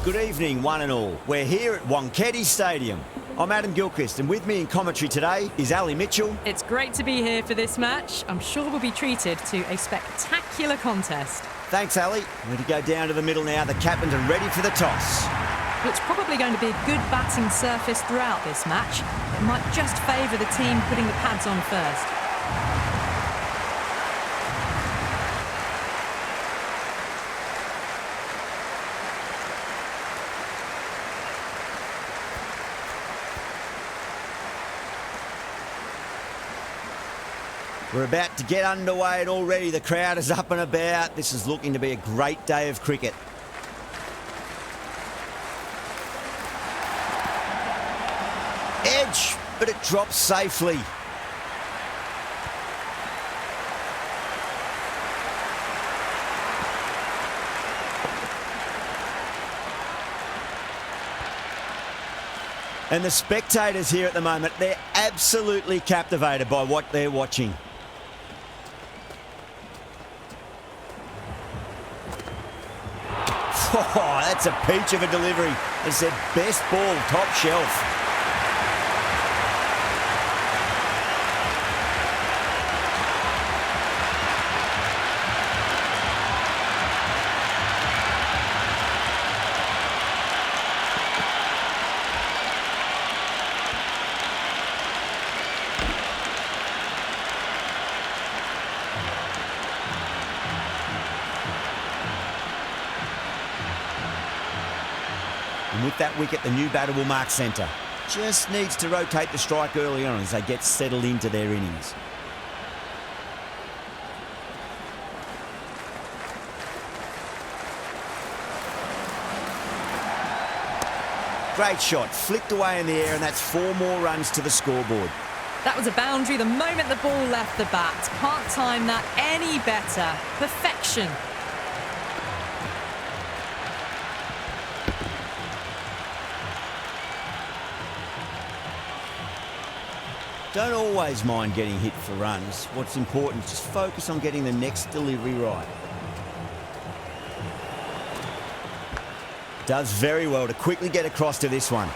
Good evening, one and all. We're here at Wankhede Stadium. I'm Adam Gilchrist, and with me in commentary today is Ali Mitchell. It's great to be here for this match. I'm sure we'll be treated to a spectacular contest. Thanks, Ali. We're to go down to the middle now. The captains are ready for the toss. Well, it's probably going to be a good batting surface throughout this match. It might just favour the team putting the pads on first. We're about to get underway and already the crowd is up and about. This is looking to be a great day of cricket. Edge, but it drops safely. And the spectators here at the moment, they're absolutely captivated by what they're watching. Oh, that's a peach of a delivery. It's their best ball, top shelf. And with that wicket, the new batter will mark centre. Just needs to rotate the strike early on as they get settled into their innings. Great shot, flicked away in the air, and that's 4 more runs to the scoreboard. That was a boundary the moment the ball left the bat. Can't time that any better. Perfection. Don't always mind getting hit for runs. What's important is just focus on getting the next delivery right. Does very well to quickly get across to this one.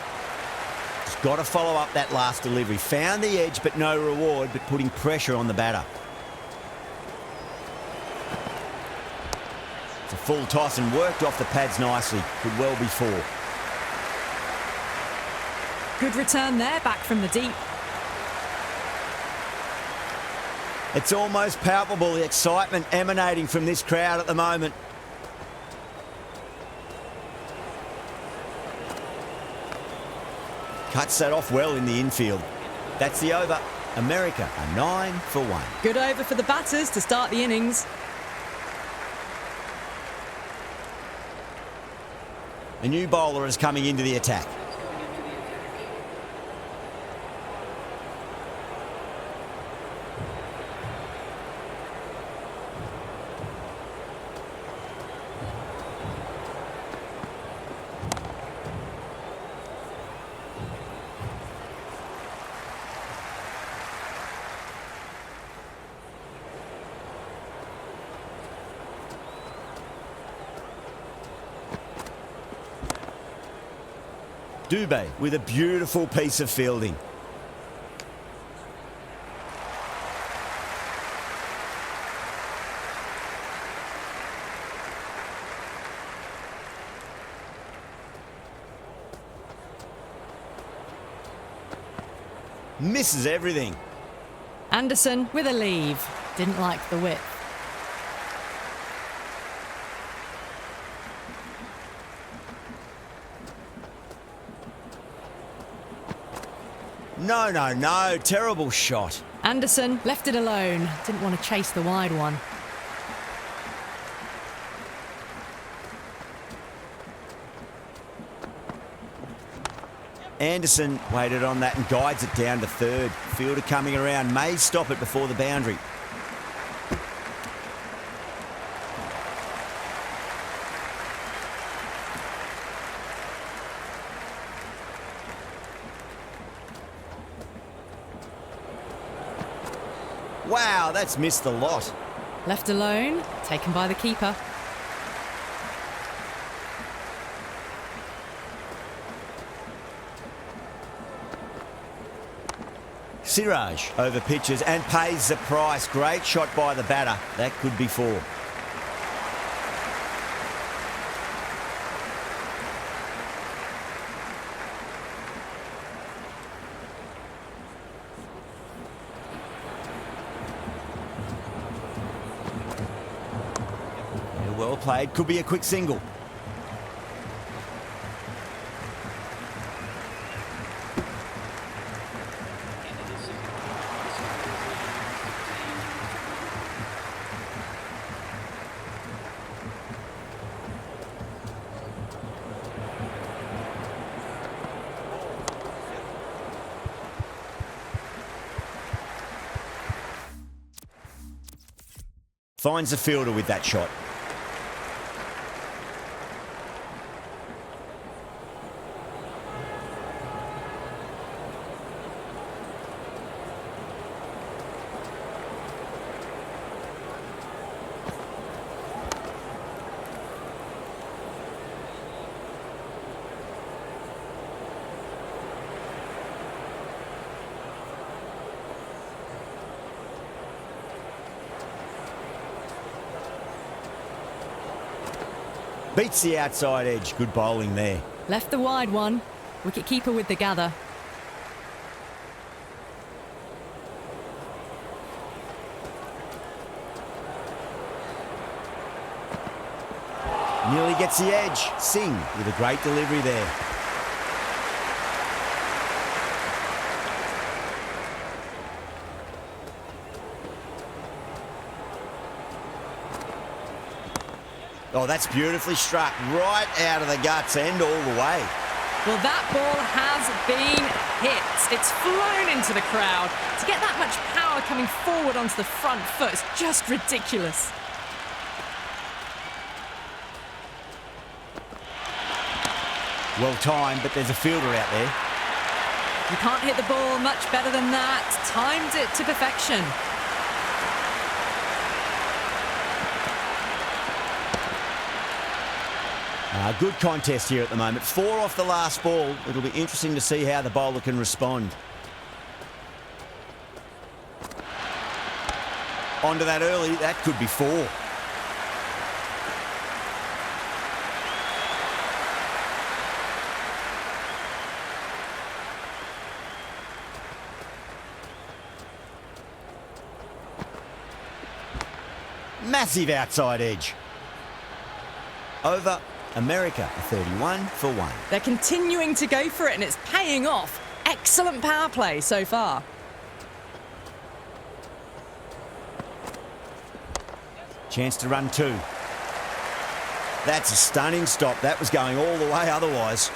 Just got to follow up that last delivery. Found the edge, but no reward, but putting pressure on the batter. It's a full toss and worked off the pads nicely. Could well be 4. Good return there, back from the deep. It's almost palpable, the excitement emanating from this crowd at the moment. Cuts that off well in the infield. That's the over. America are 9 for 1. Good over for the batters to start the innings. A new bowler is coming into the attack. Dubé with a beautiful piece of fielding. Misses everything. Anderson with a leave. Didn't like the width. No, no, no. Terrible shot. Anderson left it alone. Didn't want to chase the wide one. Anderson waited on that and guides it down to third. Fielder coming around, may stop it before the boundary. Wow, that's missed the lot. Left alone, taken by the keeper. Siraj over pitches and pays the price. Great shot by the batter. That could be 4. Well played. Could be a quick single. Finds the fielder with that shot. Beats the outside edge. Good bowling there. Left the wide one. Wicket-keeper with the gather. Nearly gets the edge. Singh with a great delivery there. Oh, that's beautifully struck. Right out of the guts and all the way. Well, that ball has been hit. It's flown into the crowd. To get that much power coming forward onto the front foot is just ridiculous. Well timed, but there's a fielder out there. You can't hit the ball much better than that. Timed it to perfection. Good contest here at the moment. 4 off the last ball. It'll be interesting to see how the bowler can respond. Onto that early. That could be 4. Massive outside edge. Over America, a 31 for 1. They're continuing to go for it and it's paying off. Excellent power play so far. Chance to run 2. That's a stunning stop. That was going all the way otherwise.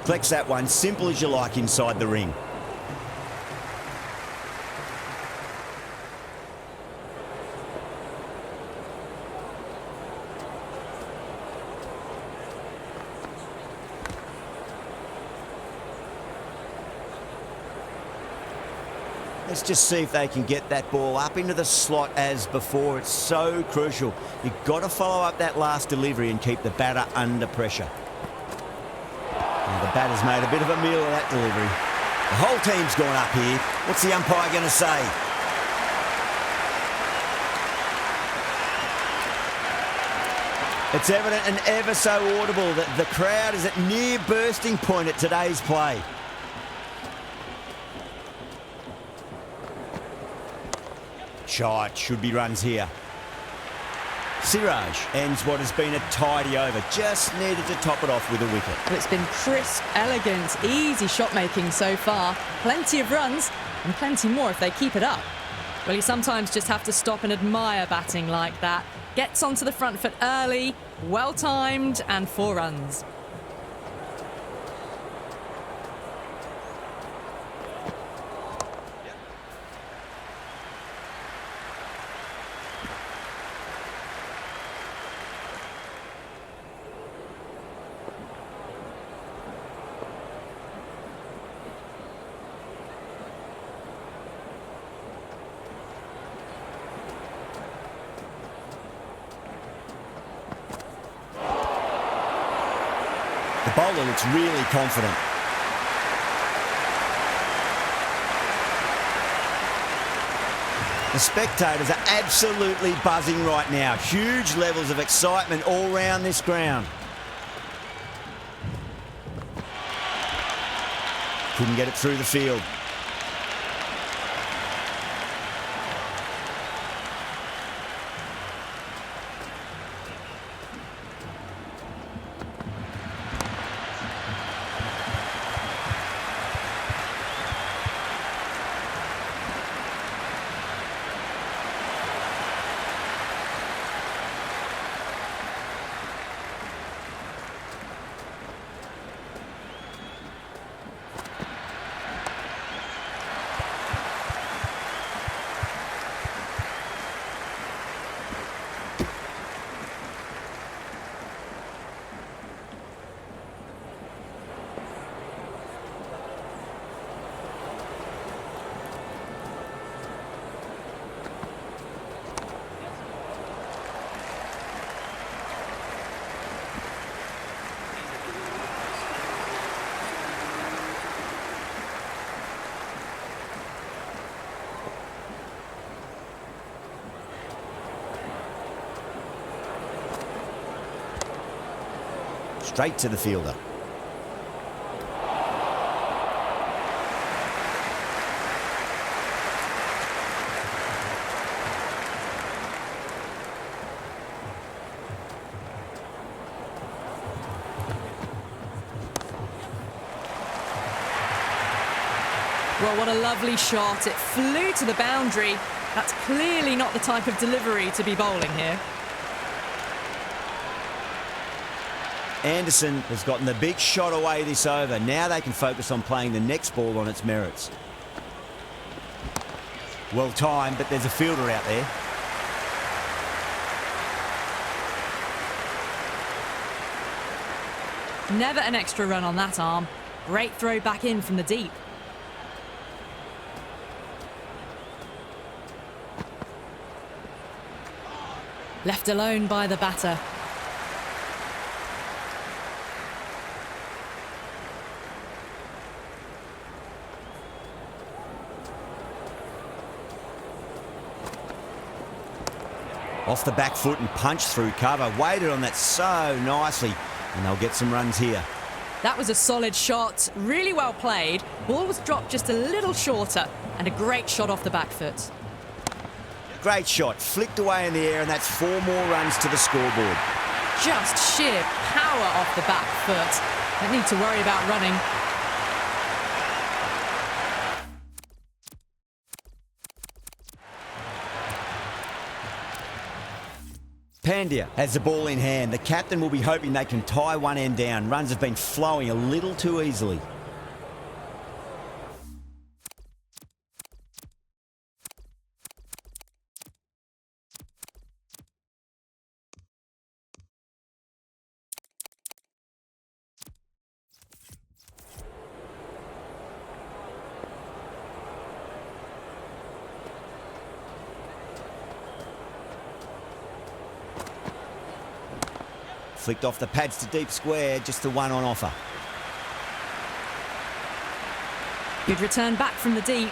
Flex that one, simple as you like inside the ring. Let's just see if they can get that ball up into the slot as before. It's so crucial. You've got to follow up that last delivery and keep the batter under pressure. Now the batter's made a bit of a meal of that delivery. The whole team's gone up here. What's the umpire going to say? It's evident and ever so audible that the crowd is at near bursting point at today's play. Shot, should be runs here. Siraj ends what has been a tidy over. Just needed to top it off with a wicket. Well, it's been crisp, elegant, easy shot making so far. Plenty of runs and plenty more if they keep it up. Well, you sometimes just have to stop and admire batting like that. Gets onto the front foot early, well timed, and 4 runs. The bowler looks really confident. The spectators are absolutely buzzing right now. Huge levels of excitement all around this ground. Couldn't get it through the field. Straight to the fielder. Well, what a lovely shot. It flew to the boundary. That's clearly not the type of delivery to be bowling here. Anderson has gotten the big shot away this over. Now they can focus on playing the next ball on its merits. Well timed, but there's a fielder out there. Never an extra run on that arm. Great throw back in from the deep. Left alone by the batter. Off the back foot and punched through cover. Waited on that so nicely, and they'll get some runs here. That was a solid shot, really well played. Ball was dropped just a little shorter, and a great shot off the back foot. Great shot, flicked away in the air, and that's 4 more runs to the scoreboard. Just sheer power off the back foot. Don't need to worry about running. Pandya has the ball in hand. The captain will be hoping they can tie one end down. Runs have been flowing a little too easily. Flicked off the pads to deep square, just the one on offer. Good return back from the deep.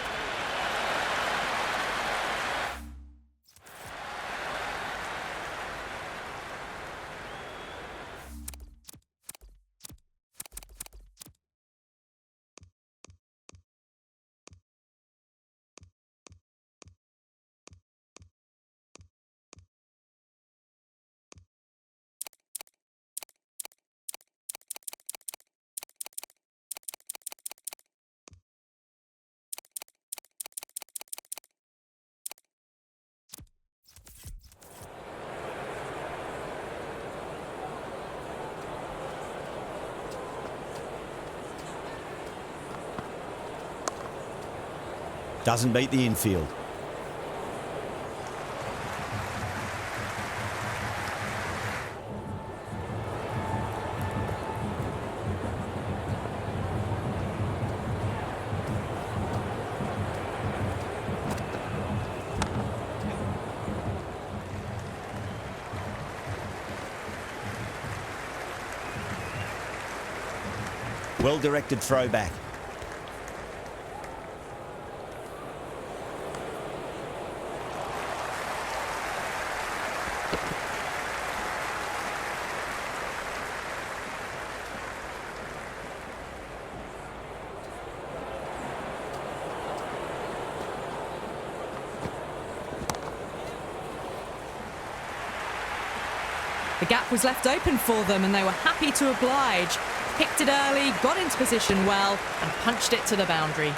Doesn't beat the infield. Well-directed throwback. The gap was left open for them and they were happy to oblige. Picked it early, got into position well, and punched it to the boundary.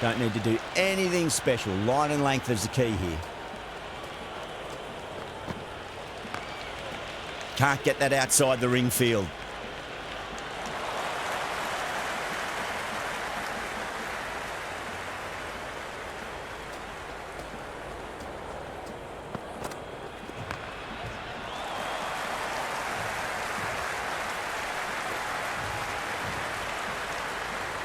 Don't need to do anything special. Line and length is the key here. Can't get that outside the ring field.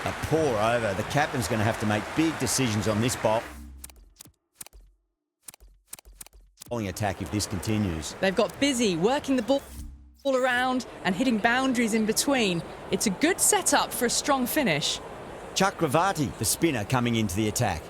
A pour over. The captain's going to have to make big decisions on this bowling attack if this continues. They've got busy working the ball around and hitting boundaries in between. It's a good setup for a strong finish. Chakravarti, the spinner, coming into the attack.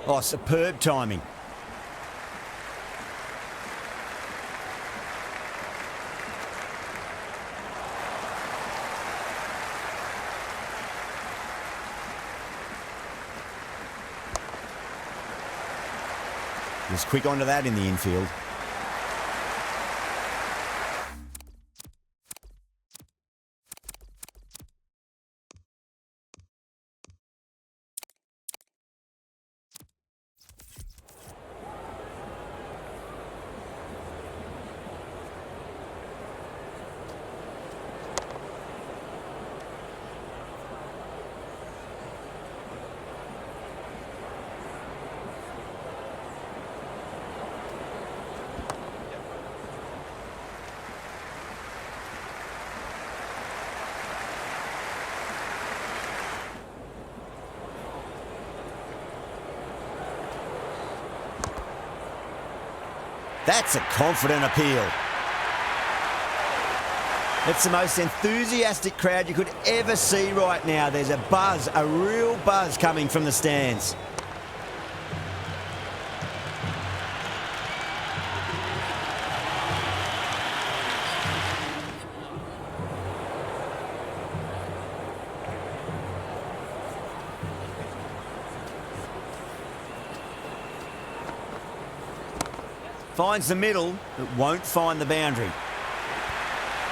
Oh, superb timing. Just quick onto that in the infield. That's a confident appeal. It's the most enthusiastic crowd you could ever see right now. There's a buzz, a real buzz coming from the stands. Finds the middle, but won't find the boundary.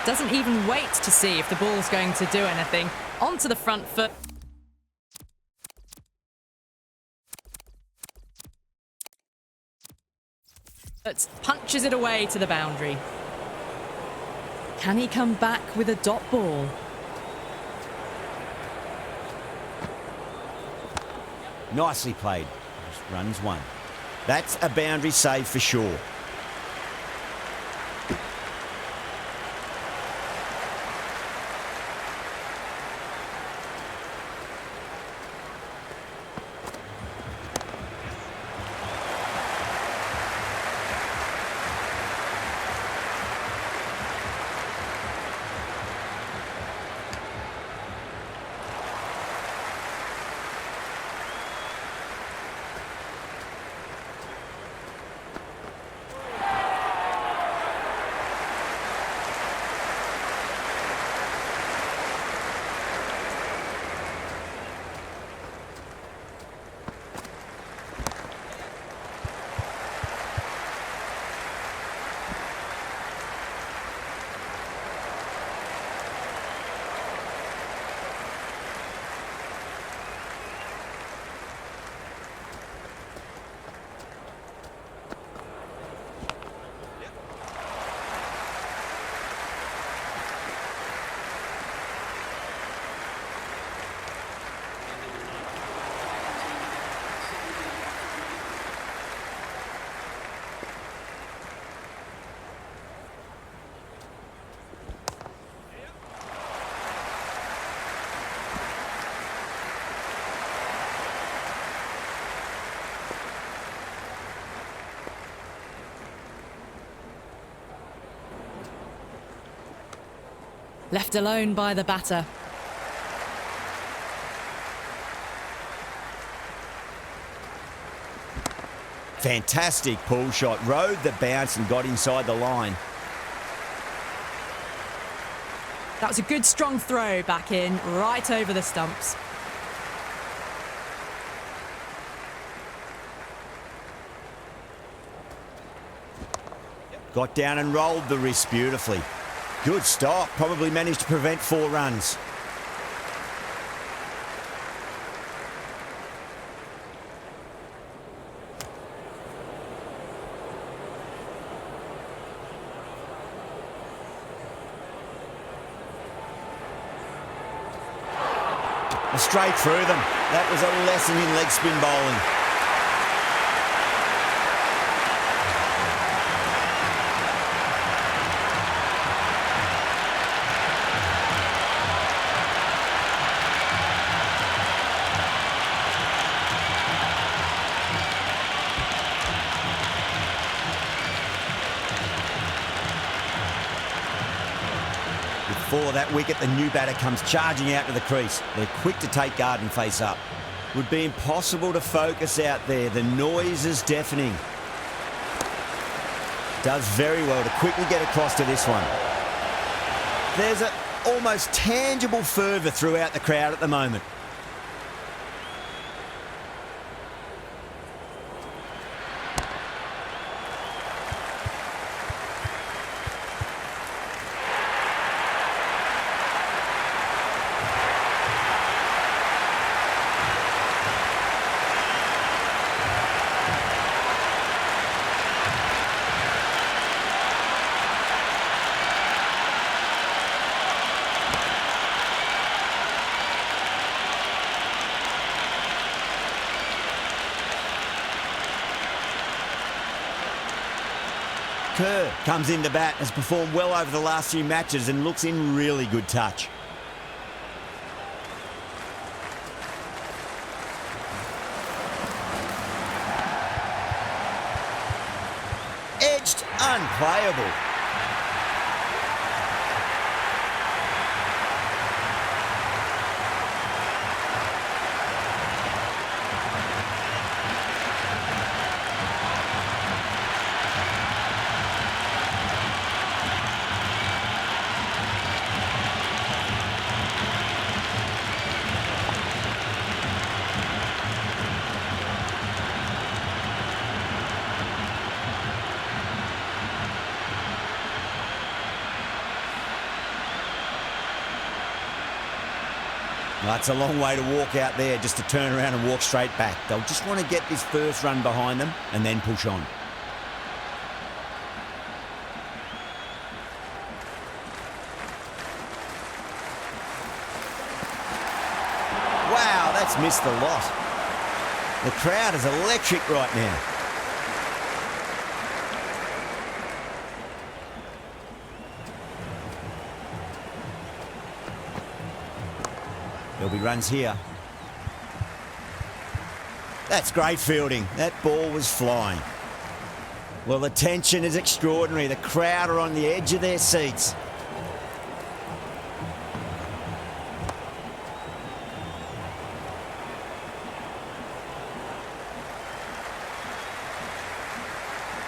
Doesn't even wait to see if the ball's going to do anything. Onto the front foot. Punches it away to the boundary. Can he come back with a dot ball? Nicely played. Just runs one. That's a boundary save for sure. Left alone by the batter. Fantastic pull shot. Rode the bounce and got inside the line. That was a good strong throw back in, right over the stumps. Got down and rolled the wrist beautifully. Good stop. Probably managed to prevent 4 runs. Straight through them. That was a lesson in leg spin bowling. Before that wicket, the new batter comes charging out to the crease. They're quick to take guard and face up. Would be impossible to focus out there. The noise is deafening. Does very well to quickly get across to this one. There's an almost tangible fervour throughout the crowd at the moment. Kerr comes into bat, has performed well over the last few matches and looks in really good touch. Edged, unplayable. That's a long way to walk out there just to turn around and walk straight back. They'll just want to get this first run behind them and then push on. Wow, that's missed the lot. The crowd is electric right now. There'll be runs here. That's great fielding. That ball was flying. Well, the tension is extraordinary. The crowd are on the edge of their seats.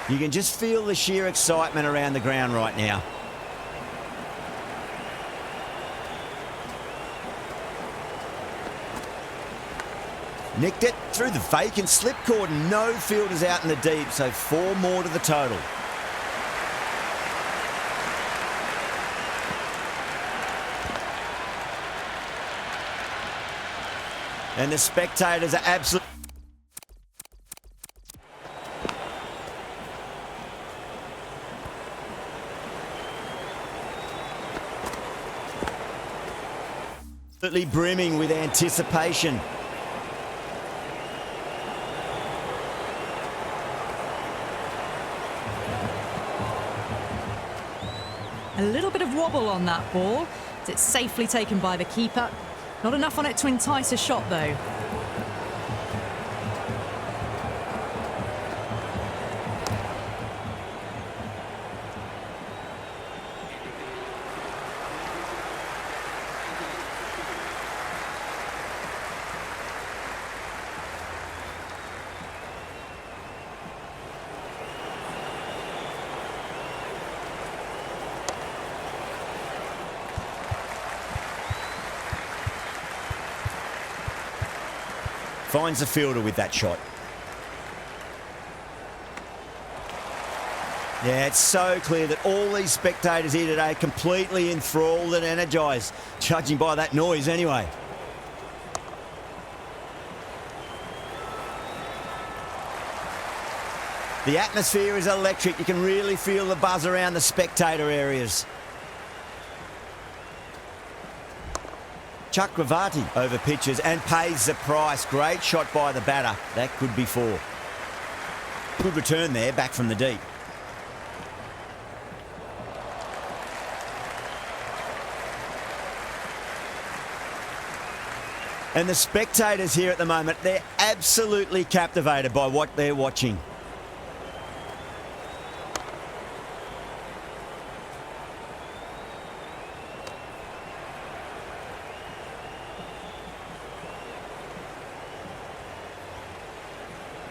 You can just feel the sheer excitement around the ground right now. Nicked it through the vacant slip cordon. No fielders out in the deep, so 4 more to the total. And the spectators are absolutely... brimming with anticipation. A little bit of wobble on that ball. It's safely taken by the keeper. Not enough on it to entice a shot, though. Finds the fielder with that shot. Yeah, it's so clear that all these spectators here today are completely enthralled and energised, judging by that noise anyway. The atmosphere is electric. You can really feel the buzz around the spectator areas. Chakravarti over pitches and pays the price. Great shot by the batter. That could be 4. Good return there, back from the deep. And the spectators here at the moment, they're absolutely captivated by what they're watching.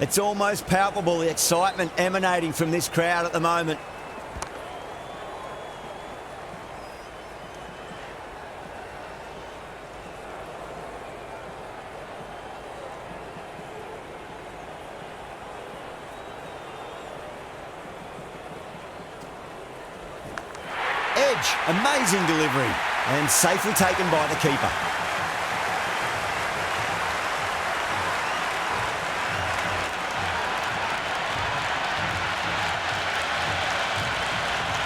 It's almost palpable, the excitement emanating from this crowd at the moment. Edge, amazing delivery, and safely taken by the keeper.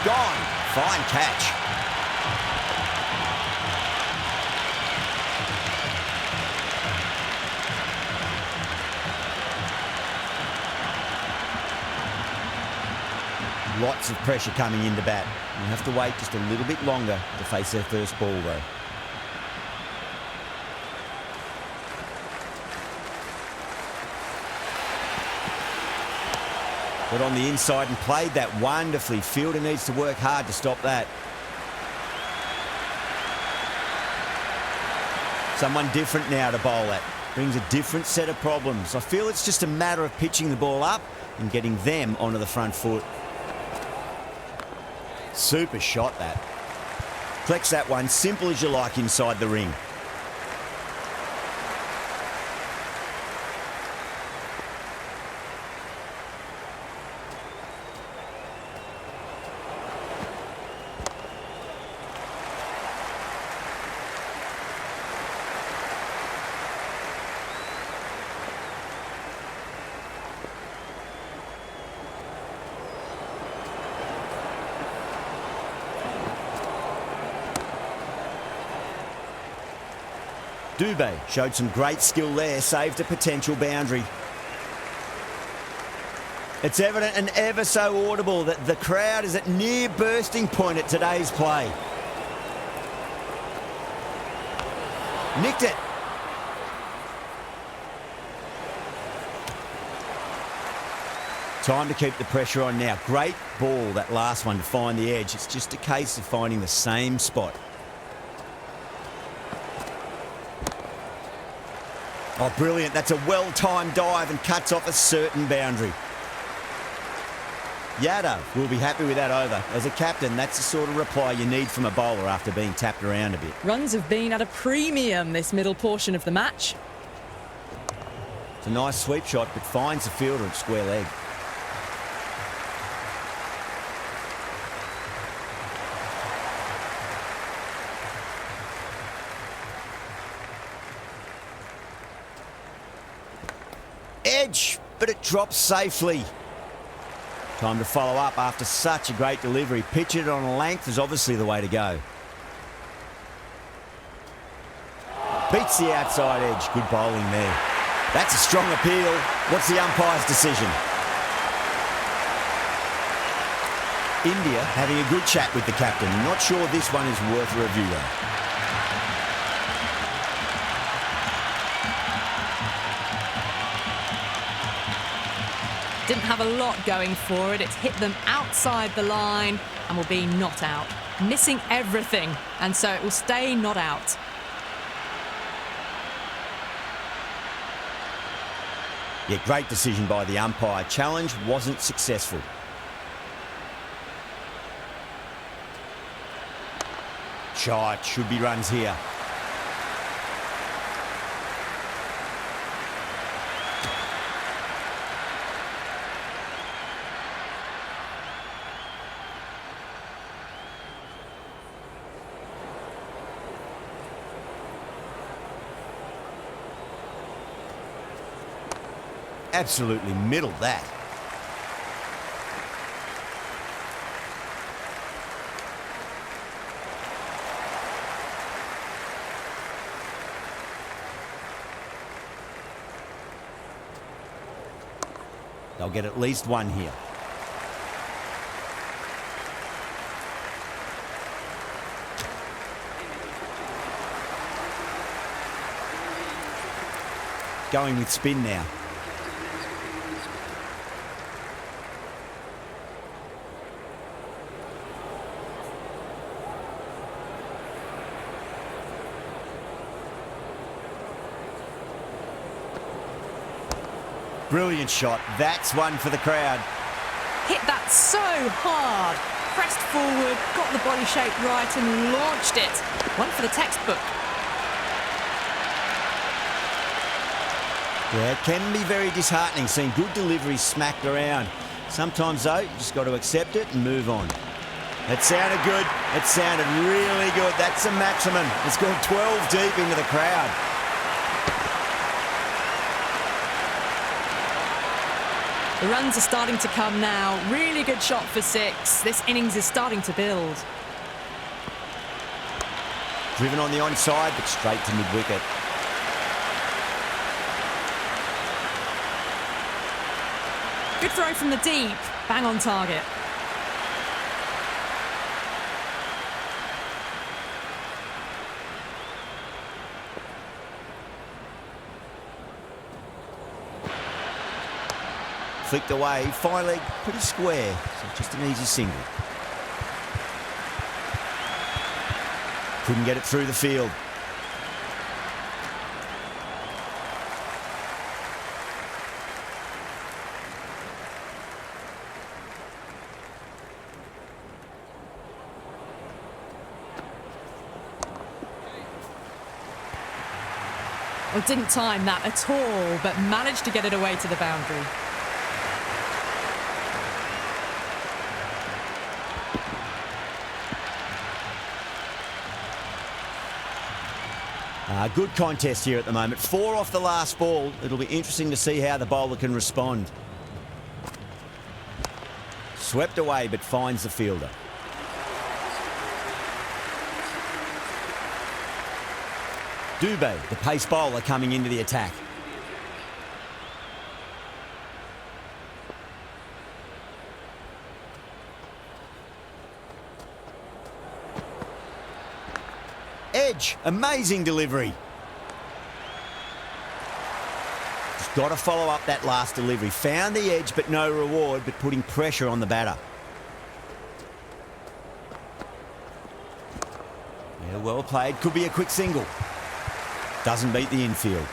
Gone. Fine catch. Lots of pressure coming into bat. You have to wait just a little bit longer to face their first ball, though. Got on the inside and played that wonderfully. Fielder needs to work hard to stop that. Someone different now to bowl at. Brings a different set of problems. I feel it's just a matter of pitching the ball up and getting them onto the front foot. Super shot, that. Collects that one, simple as you like, inside the ring. Dubé showed some great skill there, saved a potential boundary. It's evident and ever so audible that the crowd is at near bursting point at today's play. Nicked it. Time to keep the pressure on now. Great ball, that last one, to find the edge. It's just a case of finding the same spot. Oh, brilliant. That's a well-timed dive and cuts off a certain boundary. Yadav will be happy with that over. As a captain, that's the sort of reply you need from a bowler after being tapped around a bit. Runs have been at a premium this middle portion of the match. It's a nice sweep shot, but finds the fielder at square leg. Edge, but it drops safely. Time to follow up after such a great delivery. Pitch it on a length is obviously the way to go. Beats the outside edge. Good bowling there. That's a strong appeal. What's the umpire's decision? India having a good chat with the captain. I'm not sure this one is worth a review though. Didn't have a lot going for it. It's hit them outside the line and will be not out. Missing everything, and so it will stay not out. Yeah, great decision by the umpire. Challenge wasn't successful. Shot, should be runs here. Absolutely middled that. They'll get at least one here. Going with spin now. Brilliant shot. That's one for the crowd. Hit that so hard. Pressed forward, got the body shape right and launched it. One for the textbook. Yeah, it can be very disheartening seeing good deliveries smacked around. Sometimes, though, you just got to accept it and move on. It sounded good. It sounded really good. That's the maximum. It's gone 12 deep into the crowd. The runs are starting to come now. Really good shot for 6. This innings is starting to build. Driven on the onside, but straight to mid-wicket. Good throw from the deep. Bang on target. Flicked away, fine leg, pretty square, so just an easy single. Couldn't get it through the field. Well, didn't time that at all, but managed to get it away to the boundary. Good contest here at the moment. 4 off the last ball. It'll be interesting to see how the bowler can respond. Swept away, but finds the fielder. Dubé, the pace bowler, coming into the attack. Edge, amazing delivery. Just got to follow up that last delivery. Found the edge, but no reward, but putting pressure on the batter. Yeah, well played. Could be a quick single. Doesn't beat the infield.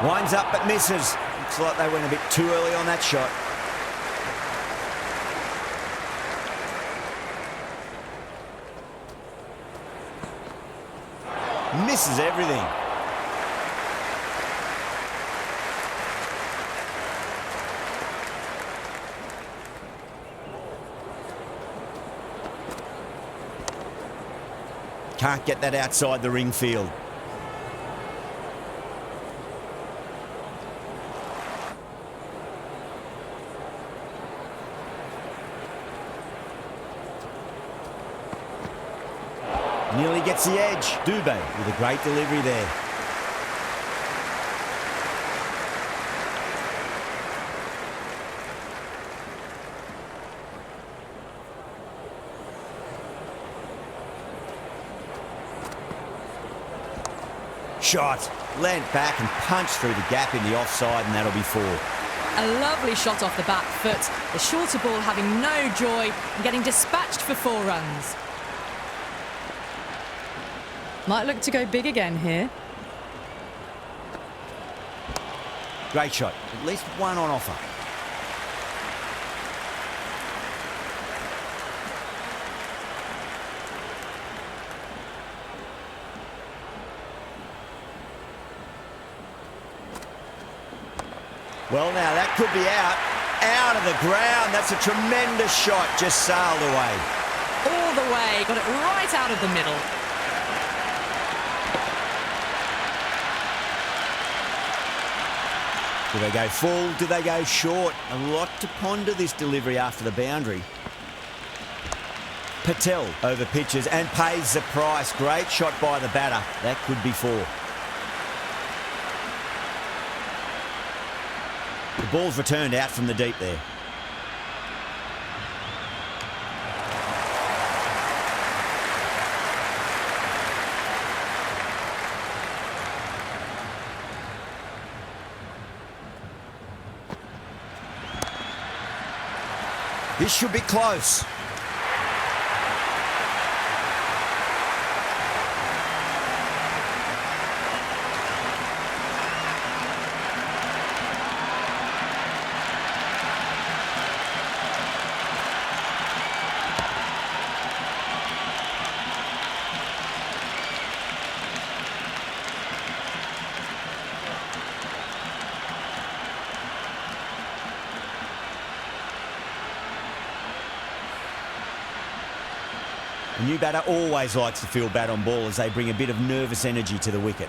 Winds up but misses. Looks like they went a bit too early on that shot. Misses everything. Can't get that outside the ring field. Nearly gets the edge. Dubé with a great delivery there. Shot. Leant back and punched through the gap in the offside, and that'll be 4. A lovely shot off the back foot. The shorter ball having no joy and getting dispatched for 4 runs. Might look to go big again here. Great shot. At least one on offer. Well, now that could be out of the ground. That's a tremendous shot, just sailed away. All the way, got it right out of the middle. Do they go full? Do they go short? A lot to ponder this delivery after the boundary. Patel over pitches and pays the price. Great shot by the batter. That could be four. The ball's returned out from the deep there. This should be close. A new batter always likes to feel bat on ball as they bring a bit of nervous energy to the wicket.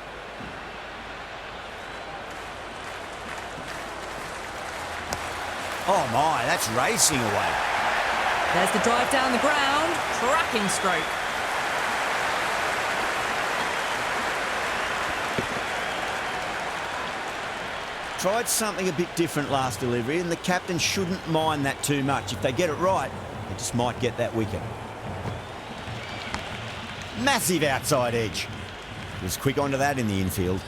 Oh my, that's racing away. There's the drive down the ground. Cracking stroke. Tried something a bit different last delivery, and the captain shouldn't mind that too much. If they get it right, they just might get that wicket. Massive outside edge. He was quick onto that in the infield.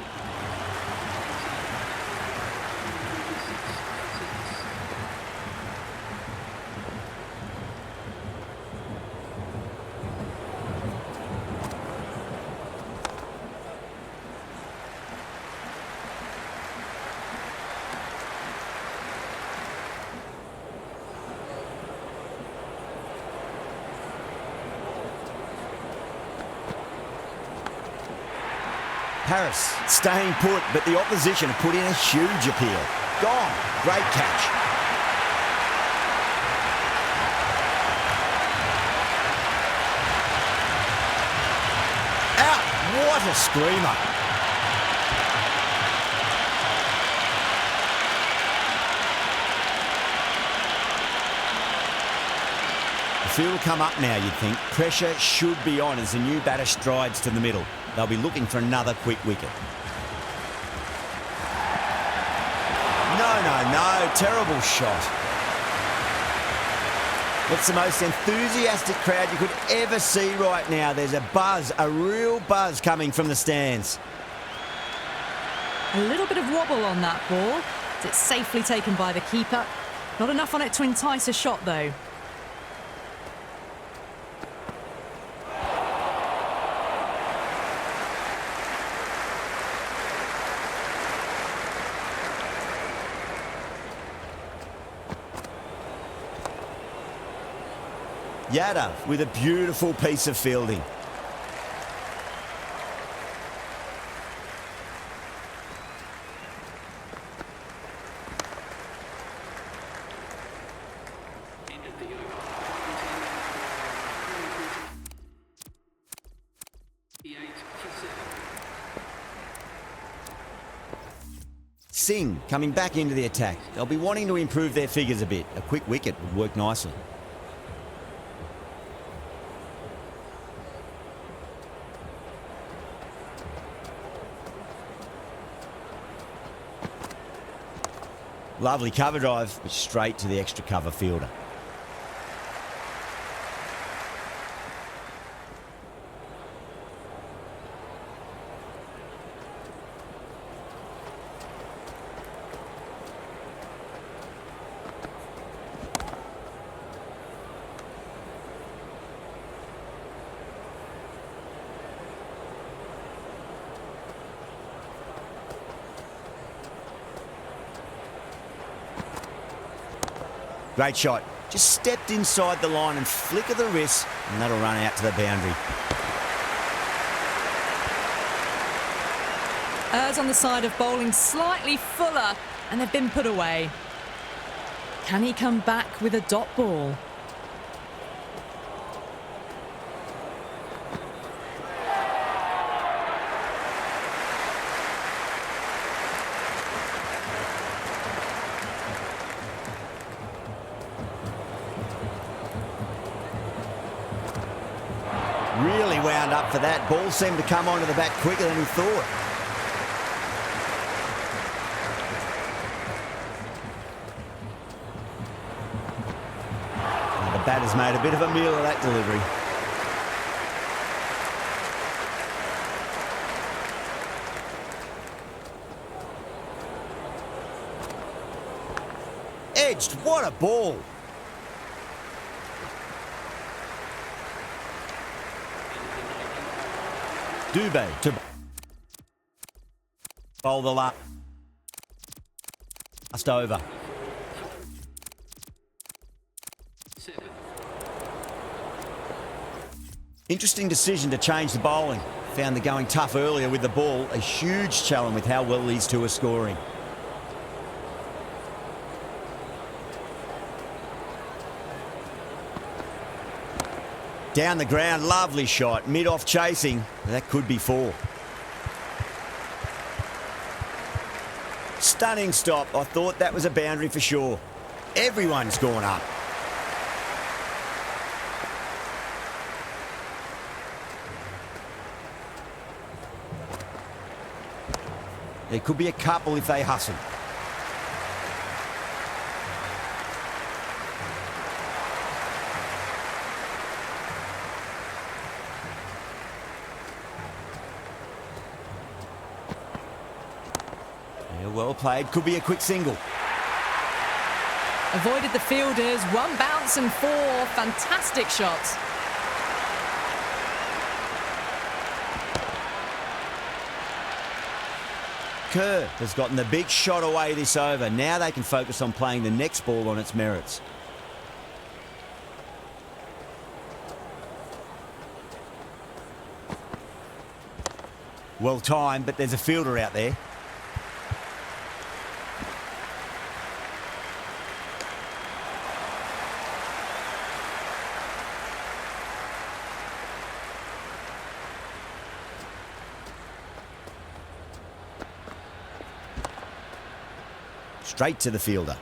Harris staying put, but the opposition have put in a huge appeal. Gone. Great catch. Out. What a screamer. The field will come up now, you'd think. Pressure should be on as the new batter strides to the middle. They'll be looking for another quick wicket. No. Terrible shot. It's the most enthusiastic crowd you could ever see right now. There's a buzz, a real buzz coming from the stands. A little bit of wobble on that ball. It's safely taken by the keeper. Not enough on it to entice a shot, though. Yadav with a beautiful piece of fielding. Singh coming back into the attack. They'll be wanting to improve their figures a bit. A quick wicket would work nicely. Lovely cover drive, but straight to the extra cover fielder. Great shot. Just stepped inside the line and flicker the wrist, and that'll run out to the boundary. Errs on the side of bowling slightly fuller and they've been put away. Can he come back with a dot ball? Really wound up for that. Ball seemed to come onto the bat quicker than he thought. And the batter's made a bit of a meal of that delivery. Edged. What a ball. Dubé to bowl the last over. Interesting decision to change the bowling. Found the going tough earlier with the ball. A huge challenge with how well these two are scoring. Down the ground, lovely shot. Mid-off chasing. That could be 4. Stunning stop. I thought that was a boundary for sure. Everyone's gone up. There could be a couple if they hustle. Well played, could be a quick single. Avoided the fielders, 1 bounce and 4. Fantastic shots. Kerr has gotten the big shot away this over. Now they can focus on playing the next ball on its merits. Well timed, but there's a fielder out there. Straight to the fielder.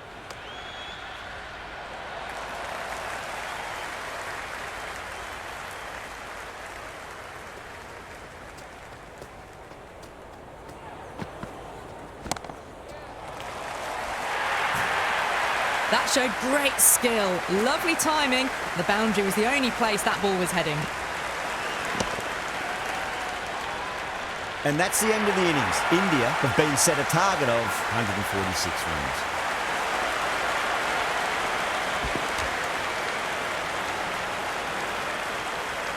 That showed great skill. Lovely timing. The boundary was the only place that ball was heading. And that's the end of the innings. India have been set a target of 146 runs.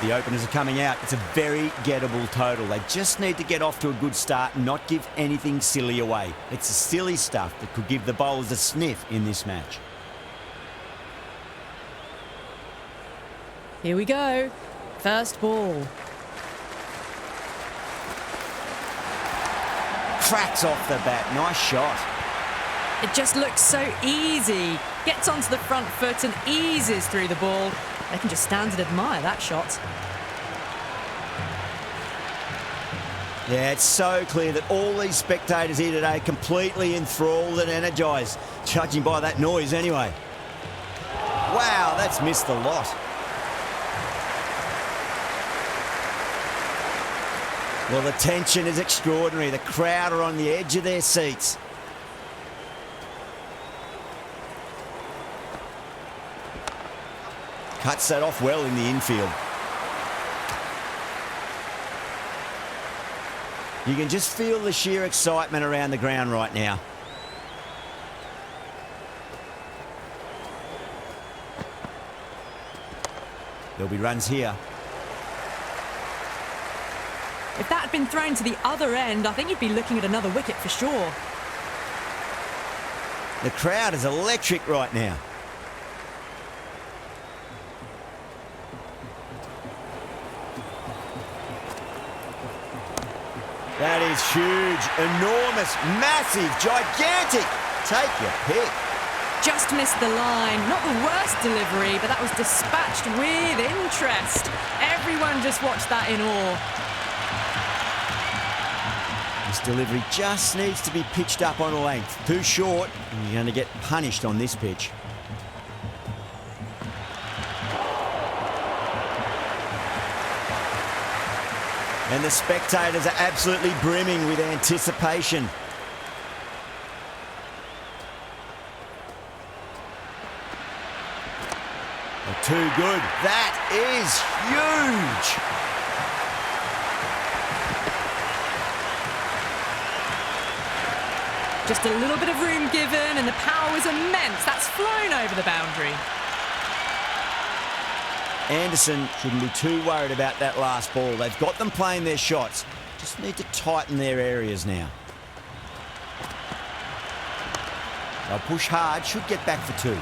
The openers are coming out. It's a very gettable total. They just need to get off to a good start and not give anything silly away. It's the silly stuff that could give the bowlers a sniff in this match. Here we go. First ball. Cracks off the bat. Nice shot. It just looks so easy. Gets onto the front foot and eases through the ball. They can just stand and admire that shot. Yeah, it's so clear that all these spectators here today are completely enthralled and energised, judging by that noise anyway. Wow, that's missed the lot. Well, the tension is extraordinary. The crowd are on the edge of their seats. Cuts that off well in the infield. You can just feel the sheer excitement around the ground right now. There'll be runs here. If that had been thrown to the other end, I think you'd be looking at another wicket for sure. The crowd is electric right now. That is huge, enormous, massive, gigantic. Take your pick. Just missed the line. Not the worst delivery, but that was dispatched with interest. Everyone just watched that in awe. This delivery just needs to be pitched up on a length. Too short, and you're going to get punished on this pitch. And the spectators are absolutely brimming with anticipation. Too good. That is huge. Just a little bit of room given, and the power was immense. That's flown over the boundary. Anderson shouldn't be too worried about that last ball. They've got them playing their shots. Just need to tighten their areas now. They'll push hard, should get back for two.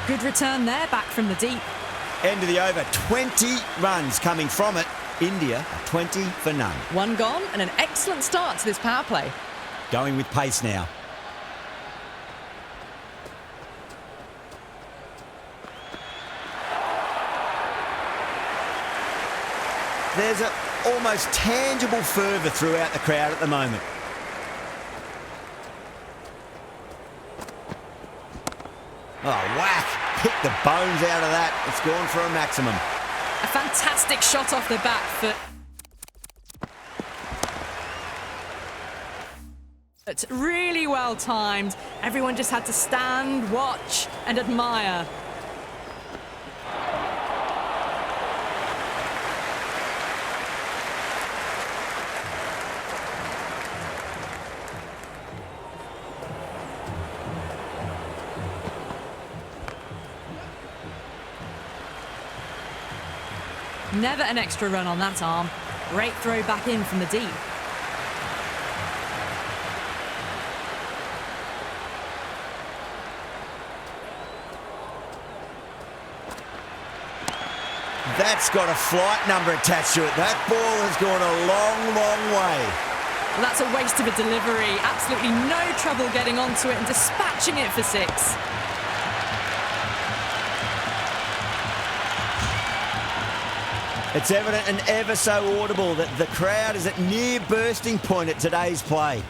Good return there, back from the deep. End of the over, 20 runs coming from it. India are 20 for none. One gone, and an excellent start to this power play. Going with pace now. There's an almost tangible fervour throughout the crowd at the moment. Oh, whack! Pick the bones out of that. It's gone for a maximum. A fantastic shot off the back foot. It's really well timed. Everyone just had to stand, watch, and admire. Never an extra run on that arm. Great throw back in from the deep. That's got a flight number attached to it. That ball has gone a long, long way. Well, that's a waste of a delivery. Absolutely no trouble getting onto it and dispatching it for six. It's evident and ever so audible that the crowd is at near bursting point at today's play.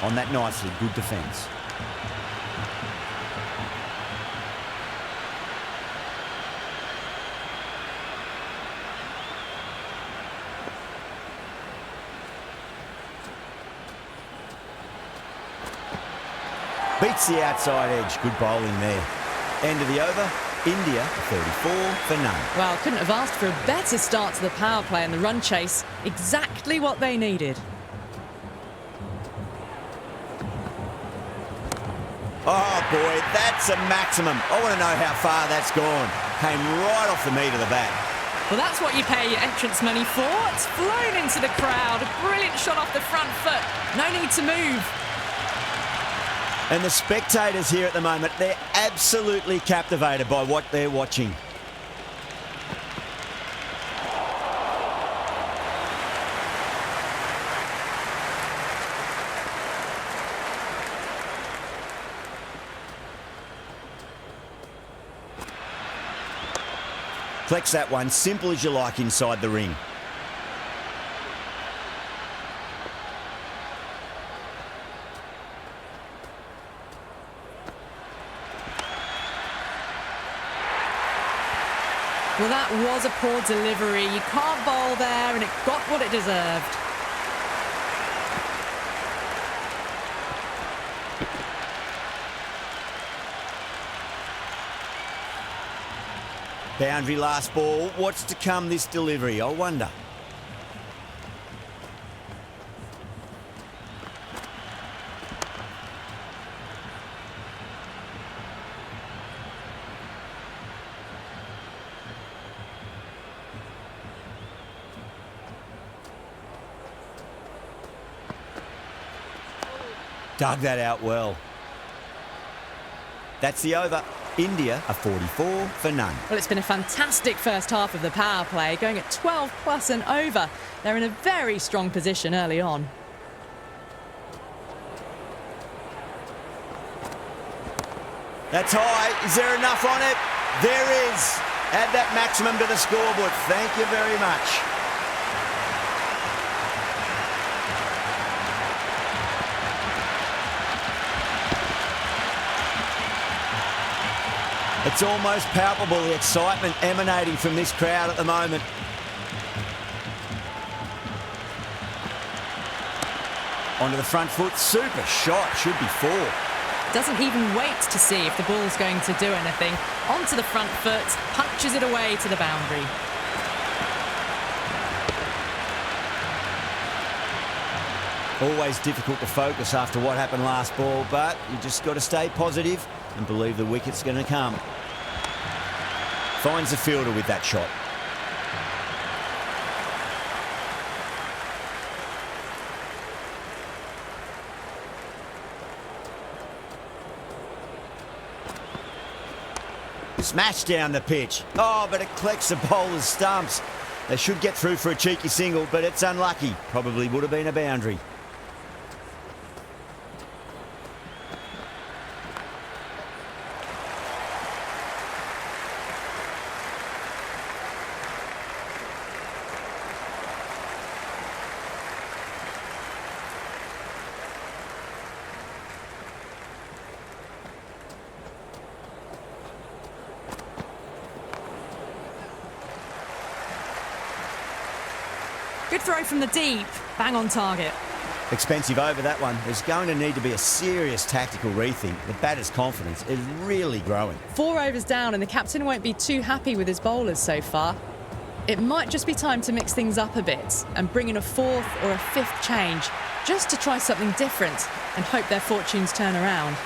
On that nicely, good defence. Beats the outside edge. Good bowling there. End of the over. India 34 for none. Well, couldn't have asked for a better start to the power play and the run chase. Exactly what they needed. Oh boy, that's a maximum. I want to know how far that's gone. Came right off the meat of the bat. Well, that's what you pay your entrance money for. It's flown into the crowd. A brilliant shot off the front foot. No need to move. And the spectators here at the moment, they're absolutely captivated by what they're watching. Flex that one, simple as you like inside the ring. Well, that was a poor delivery. You can't bowl there, and it got what it deserved. Boundary last ball. What's to come this delivery, I wonder? Dug that out well. That's the over. India are 44 for none. Well, it's been a fantastic first half of the power play, going at 12 plus and over. They're in a very strong position early on. That's high. Is there enough on it? There is. Add that maximum to the scoreboard. Thank you very much. It's almost palpable, the excitement emanating from this crowd at the moment. Onto the front foot. Super shot. Should be 4. Doesn't even wait to see if the ball's going to do anything. Onto the front foot, punches it away to the boundary. Always difficult to focus after what happened last ball, but you just got to stay positive and believe the wicket's going to come. Finds the fielder with that shot. Smash down the pitch. Oh, but it collects the bowler's stumps. They should get through for a cheeky single, but it's unlucky. Probably would have been a boundary. Good throw from the deep. Bang on target. Expensive over that one. There's going to need to be a serious tactical rethink. The batter's confidence is really growing. 4 overs down and the captain won't be too happy with his bowlers so far. It might just be time to mix things up a bit and bring in a 4th or a 5th change just to try something different and hope their fortunes turn around.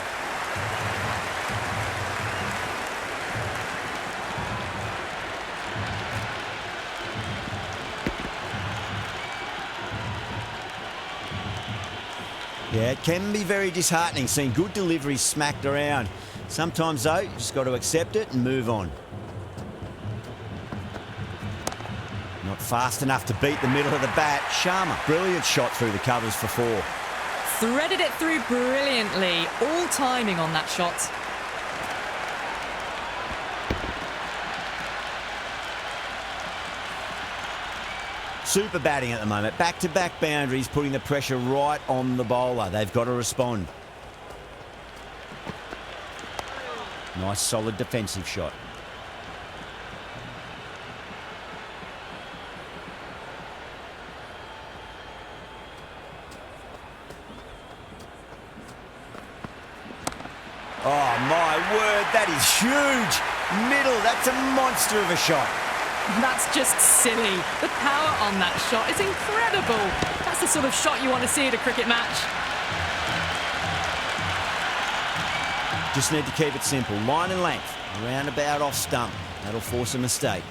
Yeah, it can be very disheartening seeing good deliveries smacked around. Sometimes, though, you just got to accept it and move on. Not fast enough to beat the middle of the bat. Sharma, brilliant shot through the covers for 4. Threaded it through brilliantly. All timing on that shot. Super batting at the moment. Back-to-back boundaries, putting the pressure right on the bowler. They've got to respond. Nice, solid defensive shot. Oh, my word, that is huge. Middle, that's a monster of a shot. That's just silly. The power on that shot is incredible. That's the sort of shot you want to see at a cricket match. Just need to keep it simple. Line and length. Roundabout off stump. That'll force a mistake.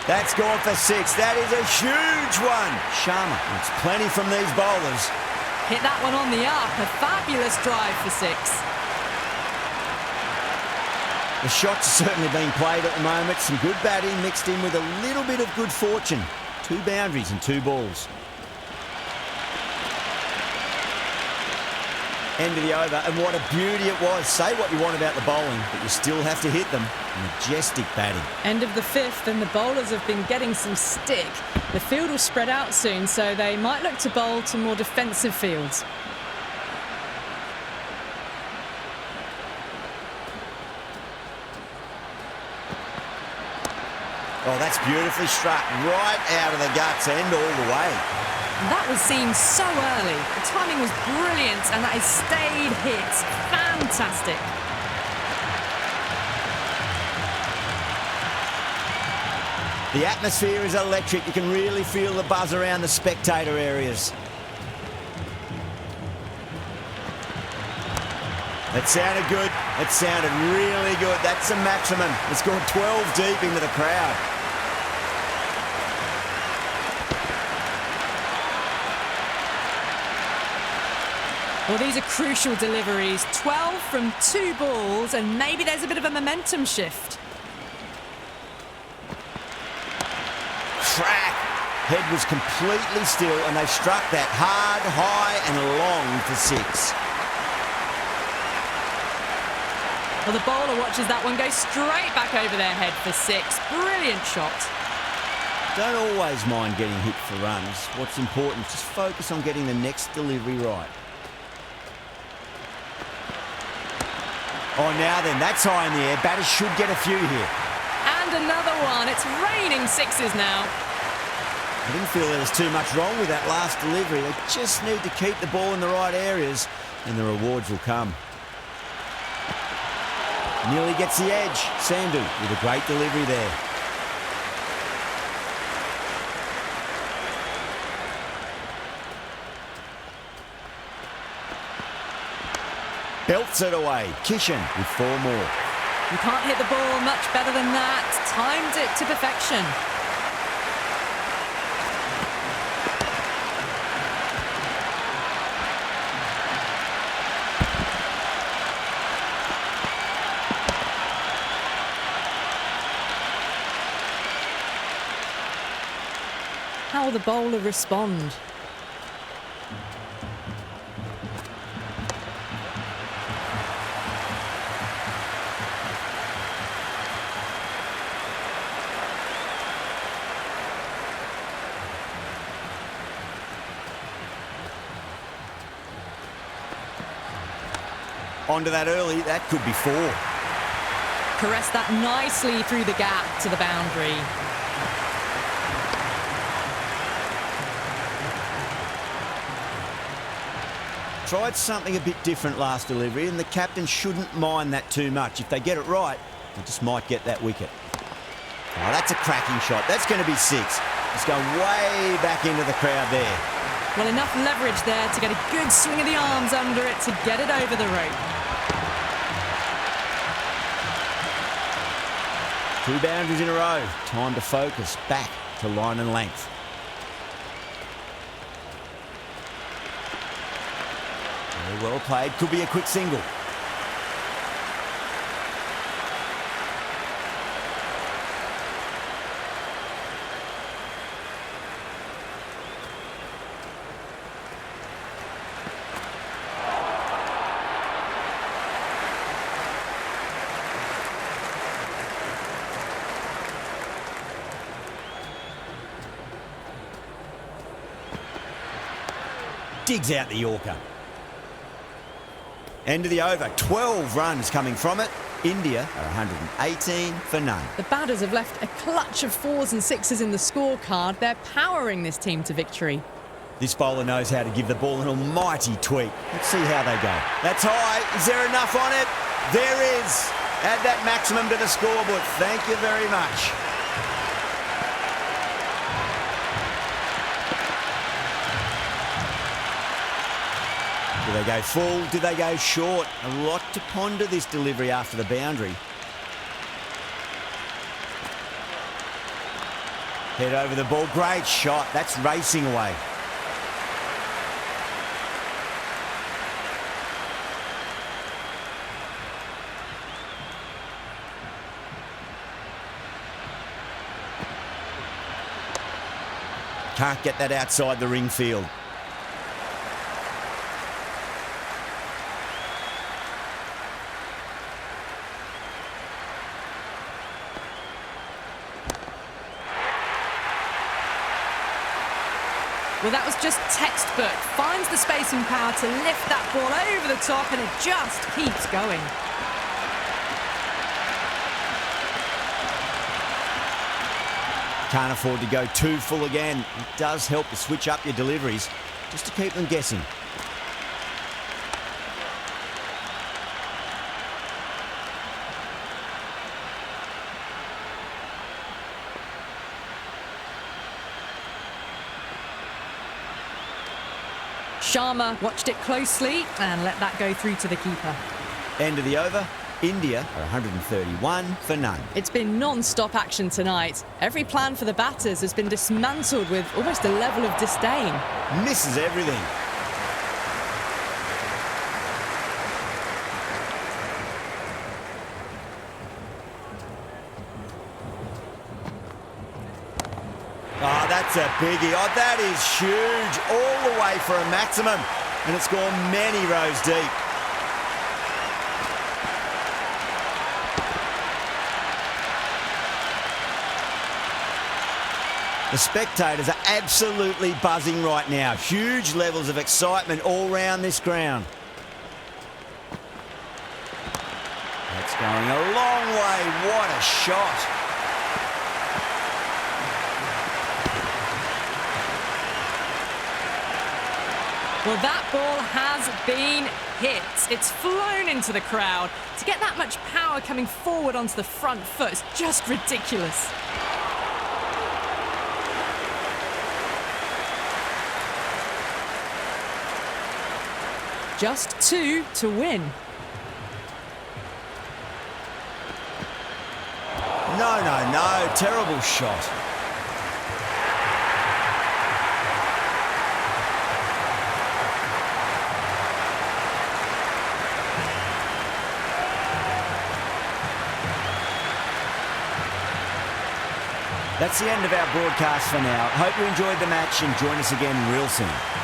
That's gone for 6. That is a huge one. Sharma wants plenty from these bowlers. Hit that one on the up. A fabulous drive for 6. The shots are certainly being played at the moment. Some good batting mixed in with a little bit of good fortune. 2 boundaries and 2 balls. End of the over, and what a beauty it was. Say what you want about the bowling, but you still have to hit them. Majestic batting. End of the 5th, and the bowlers have been getting some stick. The field will spread out soon, so they might look to bowl to more defensive fields. Oh, that's beautifully struck. Right out of the guts, end all the way. That was seen so early. The timing was brilliant, and that is stayed hit. Fantastic. The atmosphere is electric. You can really feel the buzz around the spectator areas. That sounded good. It sounded really good. That's the maximum. It's gone 12 deep into the crowd. Well, these are crucial deliveries. 12 from 2 balls, and maybe there's a bit of a momentum shift. Crack! Head was completely still, and they struck that hard, high, and long for 6. Well, the bowler watches that one go straight back over their head for 6. Brilliant shot. Don't always mind getting hit for runs. What's important is just focus on getting the next delivery right. Oh, now then, that's high in the air. Batters should get a few here. And another one. It's raining 6s now. I didn't feel there was too much wrong with that last delivery. They just need to keep the ball in the right areas, and the rewards will come. Nearly gets the edge. Sandhu with a great delivery there. Belts it away. Kishan with 4 more. You can't hit the ball much better than that. Timed it to perfection. How will the bowler respond? Onto that early, that could be 4. Caress that nicely through the gap to the boundary. Tried something a bit different last delivery, and the captain shouldn't mind that too much. If they get it right, they just might get that wicket. Oh, that's a cracking shot. That's going to be 6. It's going way back into the crowd there. Well, enough leverage there to get a good swing of the arms under it to get it over the rope. 2 boundaries in a row. Time to focus back to line and length. Very well played. Could be a quick single. Digs out the Yorker. End of the over. 12 runs coming from it. India are 118 for none. The batters have left a clutch of 4s and 6s in the scorecard. They're powering this team to victory. This bowler knows how to give the ball an almighty tweak. Let's see how they go. That's high. Is there enough on it? There is. Add that maximum to the scoreboard. Thank you very much. Do they go full? Do they go short? A lot to ponder this delivery after the boundary. Head over the ball. Great shot. That's racing away. Can't get that outside the ring field. Well, that was just textbook. Finds the space and power to lift that ball over the top, and it just keeps going. Can't afford to go too full again. It does help to switch up your deliveries, just to keep them guessing. Sharma watched it closely and let that go through to the keeper. End of the over. India are 131 for none. It's been non-stop action tonight. Every plan for the batters has been dismantled with almost a level of disdain. Misses everything. Oh, that's a biggie. Oh, that is huge. All the way for a maximum. And it's gone many rows deep. The spectators are absolutely buzzing right now. Huge levels of excitement all round this ground. That's going a long way. What a shot. Well, that ball has been hit. It's flown into the crowd. To get that much power coming forward onto the front foot is just ridiculous. Just 2 to win. No. Terrible shot. That's the end of our broadcast for now. Hope you enjoyed the match and join us again real soon.